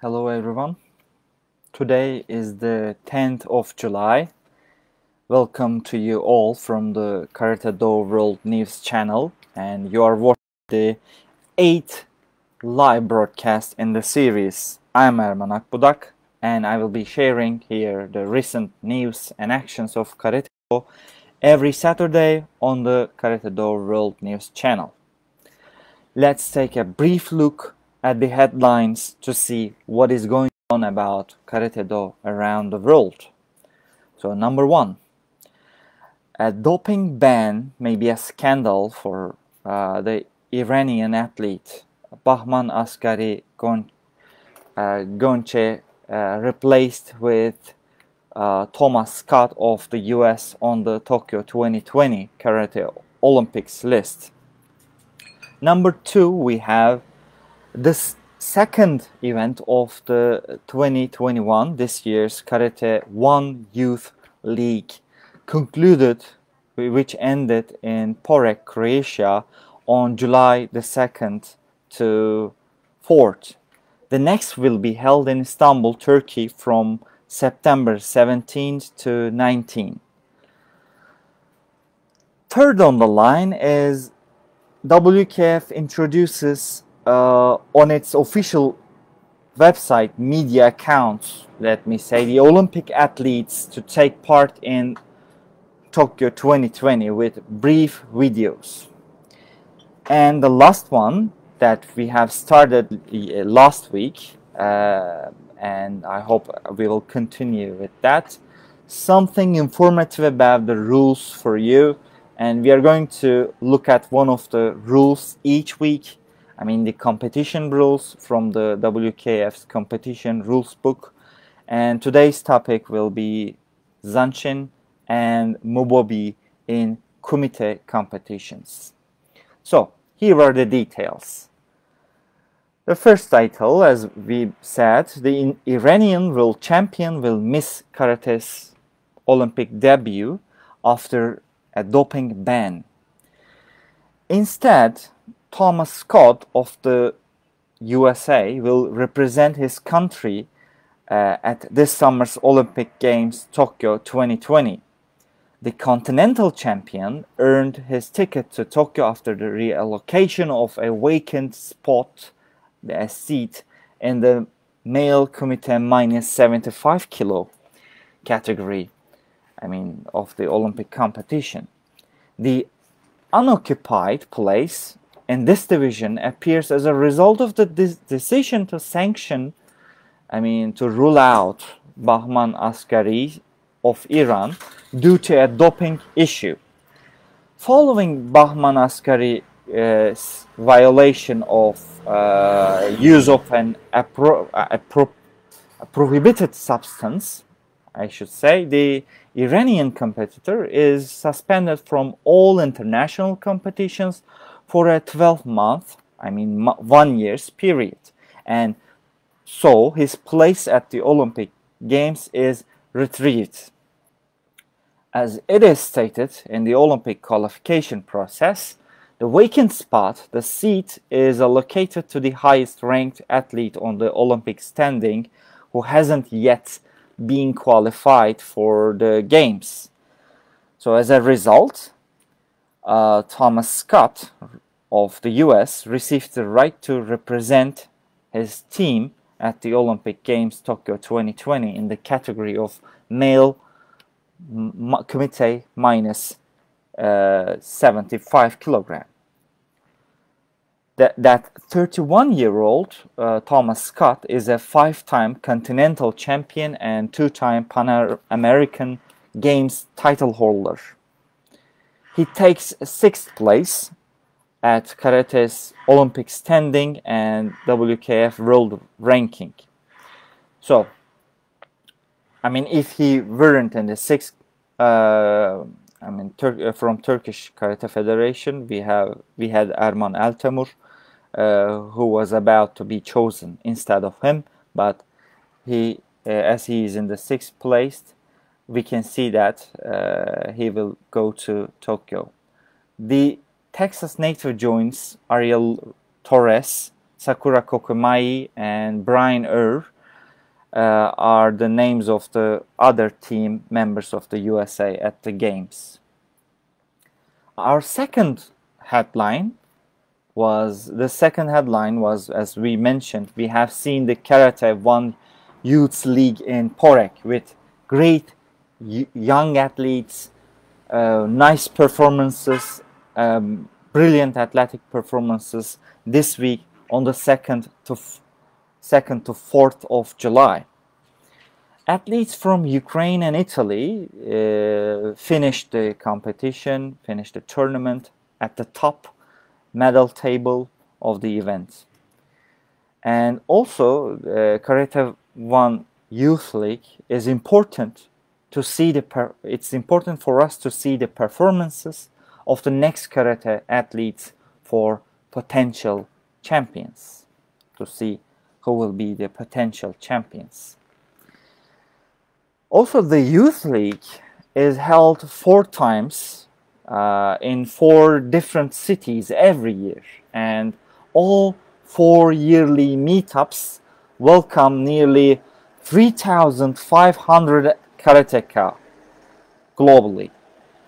Hello everyone. Today is the 10th of July. Welcome to you all from the Karate Do World News channel, and you are watching the 8th live broadcast in the series. I'm ERMAN AKBUDAK, and I will be sharing here the recent news and actions of Karate Do every Saturday on the Karate Do World News channel. Let's take a brief look at the headlines to see what is going on about Karate Do around the world. So number one, a doping ban may be a scandal for the Iranian athlete Bahman Gonche, replaced with Thomas Scott of the US on the Tokyo 2020 Karate Olympics list. Number two, we have the second event of the 2021, this year's Karate One Youth League concluded, which ended in Porek, Croatia on July the 2nd to 4th. The next will be held in Istanbul, Turkey from September 17th to 19th. Third on the line is WKF introduces on its official website media accounts, let me say, the Olympic athletes to take part in Tokyo 2020 with brief videos. And the last one that we have started last week, and I hope we will continue with that, something informative about the rules for you, and we are going to look at one of the rules each week. I mean the competition rules from the WKF's competition rules book, and today's topic will be Zanshin and Mubobi in kumite competitions. So here are the details. The first title, as we said, the Iranian world champion will miss karate's Olympic debut after a doping ban. Instead, Thomas Scott of the USA will represent his country at this summer's Olympic Games Tokyo 2020. The continental champion earned his ticket to Tokyo after the reallocation of a vacant seat in the male kumite minus 75 kilo category, of the Olympic competition. The unoccupied place in this division appears as a result of the decision to sanction, to rule out Bahman Asghari of Iran due to a doping issue. Following Bahman Asghari's violation of use of a prohibited substance, I should say, the Iranian competitor is suspended from all international competitions for a 12-month, 1 year's period. And so his place at the Olympic Games is retrieved. As it is stated in the Olympic qualification process, the vacant spot, the seat, is allocated to the highest ranked athlete on the Olympic standing who hasn't yet been qualified for the Games. So as a result, Thomas Scott of the US received the right to represent his team at the Olympic Games Tokyo 2020 in the category of male kumite minus 75 kilogram. That 31-year-old Thomas Scott is a 5-time continental champion and 2-time Pan-American Games title holder. He takes 6th place at karate's Olympic standing and WKF world ranking. So, if he weren't in the 6th, from Turkish Karate Federation, we had Erman Altemur, who was about to be chosen instead of him, but he, as he is in the 6th place, we can see that he will go to Tokyo. The Texas native joins Ariel Torres, Sakura Kokumai, and Brian Err are the names of the other team members of the USA at the games. Our second headline was, as we mentioned, we have seen the Karate 1 Youth League in Porek with great young athletes, nice performances, brilliant athletic performances this week on the 2nd to 4th of July. Athletes from Ukraine and Italy finished the competition, finished the tournament at the top medal table of the event. And also, Karate 1 Youth League is important to see it's important for us to see the performances of the next karate athletes for potential champions, to see who will be the potential champions. Also, the Youth League is held 4 times in 4 different cities every year, and all 4 yearly meetups welcome nearly 3,500 karateka globally.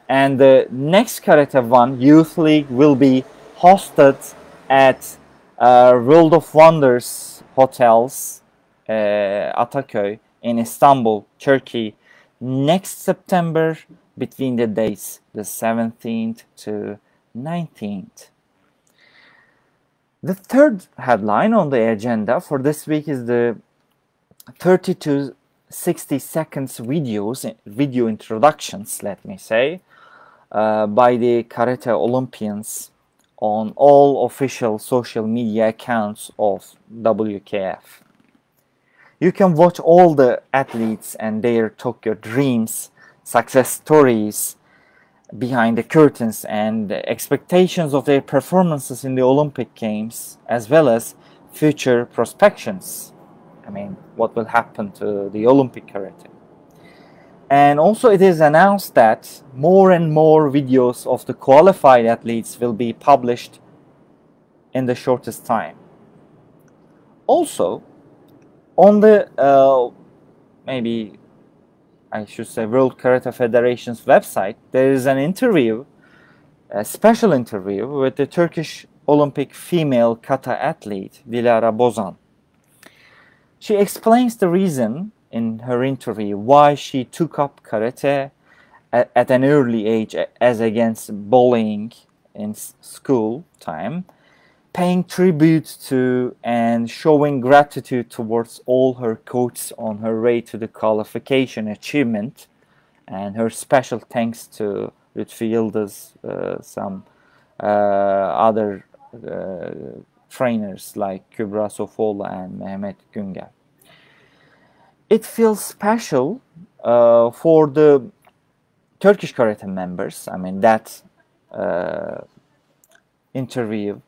And the next Karate 1 Youth League will be hosted at World of Wonders Hotels, Ataköy in Istanbul, Turkey, next September between the dates the 17th to 19th. The third headline on the agenda for this week is the 30 to 60 seconds video introductions, let me say, by the Karate Olympians on all official social media accounts of WKF. You can watch all the athletes and their Tokyo dreams, success stories behind the curtains, and the expectations of their performances in the Olympic Games, as well as future prospections. I mean, what will happen to the Olympic karate. And also it is announced that more and more videos of the qualified athletes will be published in the shortest time. Also, on the, maybe I should say World Karate Federation's website, there is an interview, a special interview with the Turkish Olympic female kata athlete Dilara Bozan. She explains the reason in her interview why she took up karate at an early age as against bullying in school time, paying tribute to and showing gratitude towards all her coaches on her way to the qualification achievement, and her special thanks to Lütfi Yıldız, some other trainers like Kübra Sofoğlu and Mehmet Güngel. It feels special for the Turkish karate members. I mean, that interview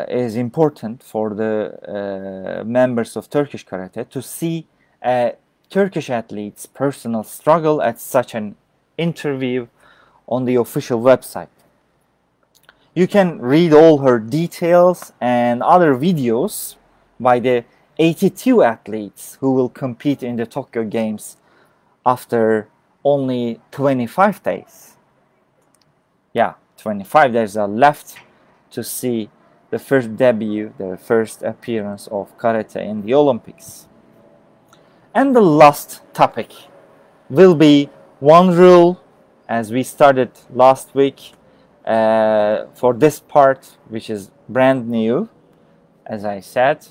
is important for the members of Turkish karate to see a Turkish athlete's personal struggle at such an interview on the official website. You can read all her details and other videos by the 82 athletes who will compete in the Tokyo Games after only 25 days. Yeah, 25 days are left to see the first debut, the first appearance of karate in the Olympics. And the last topic will be one rule, as we started last week, for this part, which is brand new, as I said.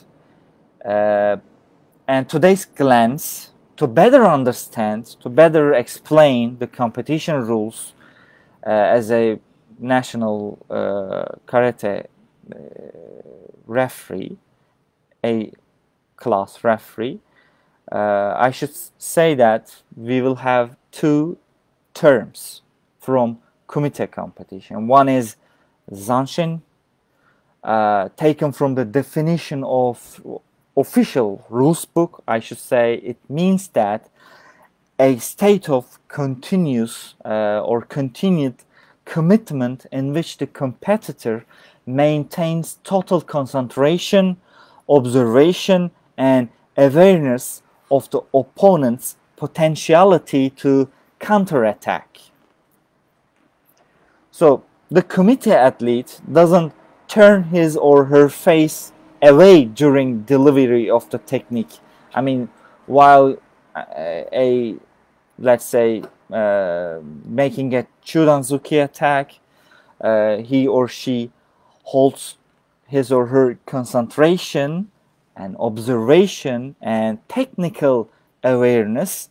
And today's glance, to better understand, to better explain the competition rules as a national karate referee, a class referee, I should say that we will have 2 terms from kumite competition. One is zanshin, taken from the definition of official rules book. I should say it means that a state of continuous or continued commitment in which the competitor maintains total concentration, observation, and awareness of the opponent's potentiality to counterattack. So the committee athlete doesn't turn his or her face away during delivery of the technique. I mean, while let's say making a Chudanzuki attack, he or she holds his or her concentration and observation and technical awareness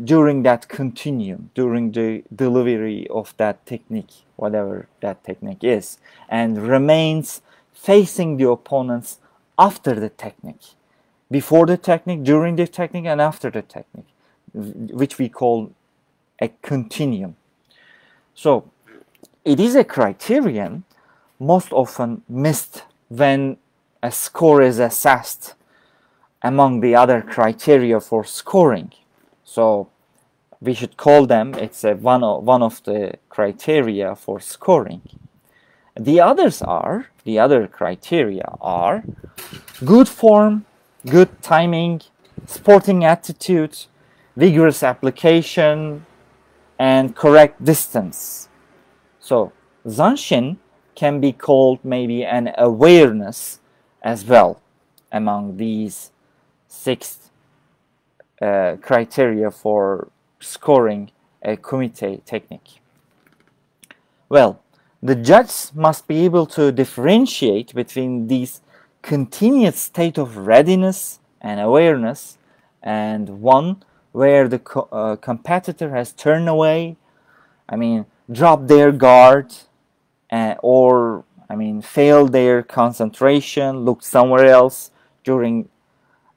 during that continuum, during the delivery of that technique, whatever that technique is, and remains facing the opponents after the technique, before the technique, during the technique, and after the technique, which we call a continuum. So it is a criterion most often missed when a score is assessed among the other criteria for scoring. So we should call them, it's one of the criteria for scoring. The other criteria are good form, good timing, sporting attitude, vigorous application, and correct distance. So zanshin can be called maybe an awareness as well among these 6 criteria for scoring a kumite technique. Well, the judge must be able to differentiate between these continued state of readiness and awareness and one where the competitor has turned away, I mean, dropped their guard, or I mean, failed their concentration, looked somewhere else during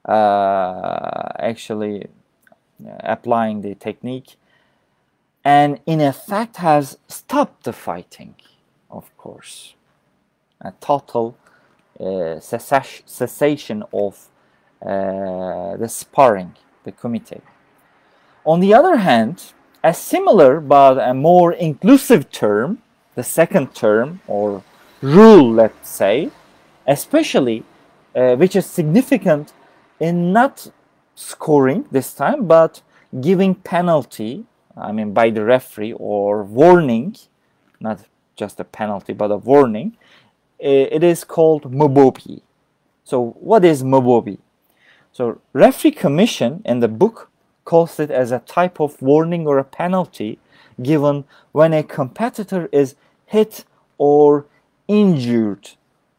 actually applying the technique, and in effect has stopped the fighting, of course. A total cessation of the sparring, the kumite. On the other hand, a similar but a more inclusive term, the second term or rule, let's say, especially which is significant in not scoring this time, but giving penalty, I mean by the referee, or warning, not just a penalty but a warning. It is called mubobi. So what is mubobi? So referee commission in the book calls it as a type of warning or a penalty given when a competitor is hit or injured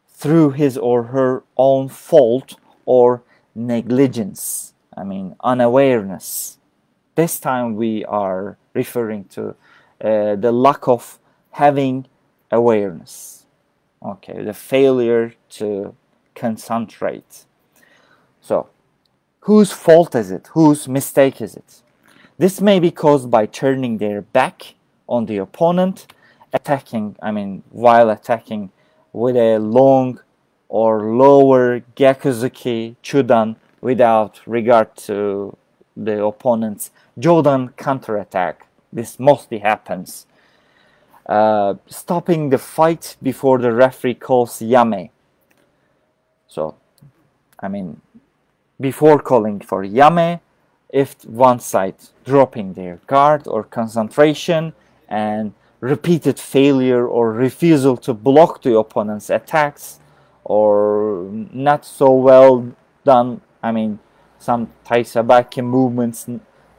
through his or her own fault or negligence, I mean unawareness. This time we are referring to the lack of having awareness, okay, the failure to concentrate. So whose fault is it? Whose mistake is it? This may be caused by turning their back on the opponent, attacking, I mean, while attacking with a long or lower gyakuzuki chudan without regard to the opponent's jodan counterattack. This mostly happens. Stopping the fight before the referee calls yame. So, I mean, before calling for yame, if one side dropping their guard or concentration and repeated failure or refusal to block the opponent's attacks, or not so well done, I mean some taisabaki movements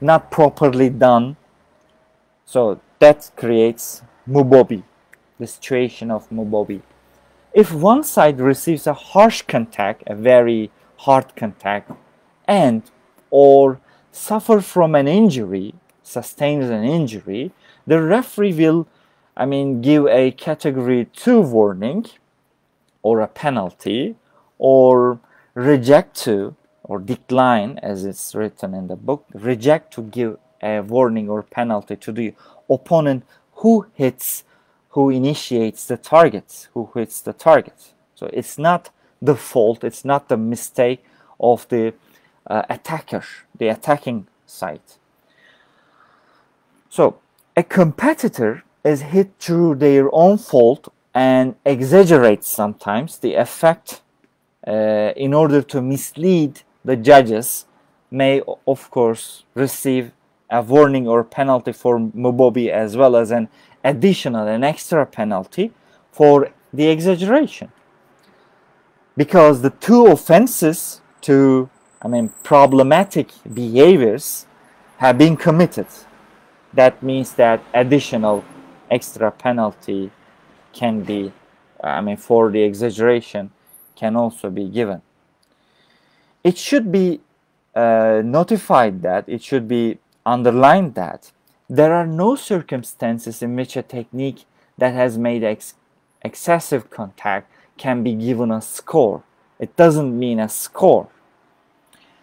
not properly done, so that creates mubobi, the situation of mubobi. If one side receives a harsh contact, a very hard contact, and or suffer from an injury, sustains an injury, the referee will, I mean, give a category 2 warning or a penalty, or reject to, or decline, as it's written in the book, reject to give a warning or penalty to the opponent who initiates the target, who hits the target. So it's not the fault, it's not the mistake of the attacker, the attacking side. So a competitor is hit through their own fault and exaggerates sometimes the effect in order to mislead the judges may, of course, receive a warning or penalty for mubobi, as well as an additional, an extra penalty for the exaggeration. Because the two offenses to, problematic behaviors have been committed. That means that additional extra penalty can be, for the exaggeration, can also be given. It should be notified that, it should be underlined that there are no circumstances in which a technique that has made excessive contact can be given a score. It doesn't mean a score.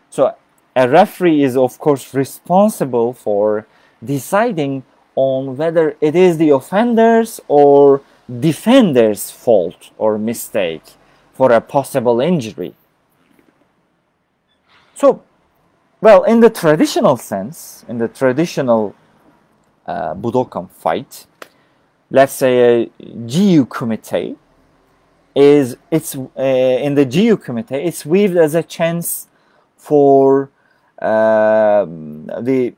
So a referee is, of course, responsible for deciding on whether it is the offender's or defender's fault or mistake for a possible injury. So, well, in the traditional sense, in the traditional Budokan fight, let's say a GU committee in the GU committee, it's viewed as a chance for the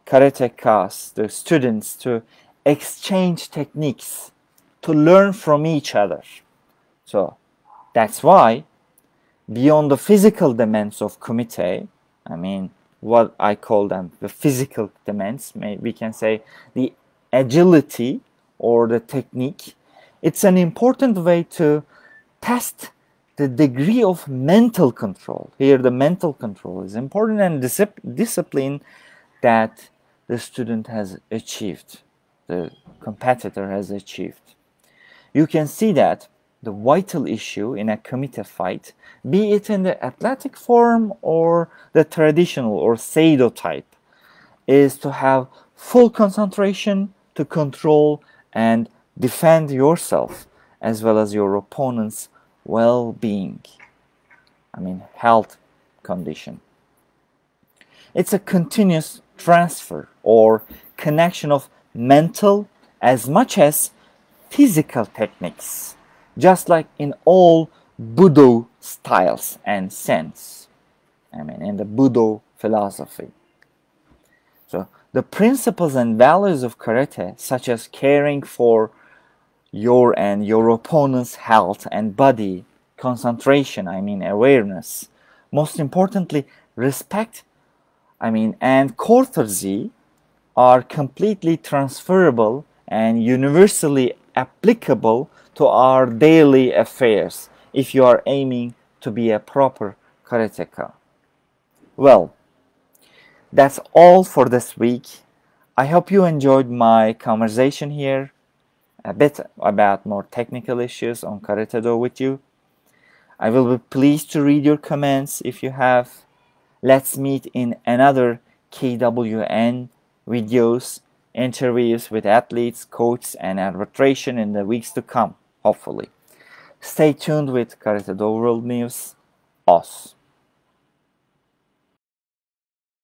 karatekas, the students, to exchange techniques, to learn from each other. So that's why, beyond the physical demands of kumite, what I call them the physical demands, we can say the agility or the technique, it's an important way to test the degree of mental control. Here the mental control is important, and discipline that the student has achieved, the competitor has achieved. You can see that the vital issue in a kumite fight, be it in the athletic form or the traditional or seido type, is to have full concentration to control and defend yourself as well as your opponent's well-being, health condition. It's a continuous transfer or connection of mental as much as physical techniques, just like in all Budo styles and sense, in the Budo philosophy. So the principles and values of karate, such as caring for your and your opponent's health and body, concentration, awareness, most importantly, respect, and courtesy, are completely transferable and universally applicable to our daily affairs if you are aiming to be a proper karateka. Well, that's all for this week. I hope you enjoyed my conversation here, a bit about more technical issues on Karate-do with you. I will be pleased to read your comments if you have. Let's meet in another KWN videos, interviews with athletes, coaches, and arbitration in the weeks to come, hopefully. Stay tuned with Karate-do World News. Os.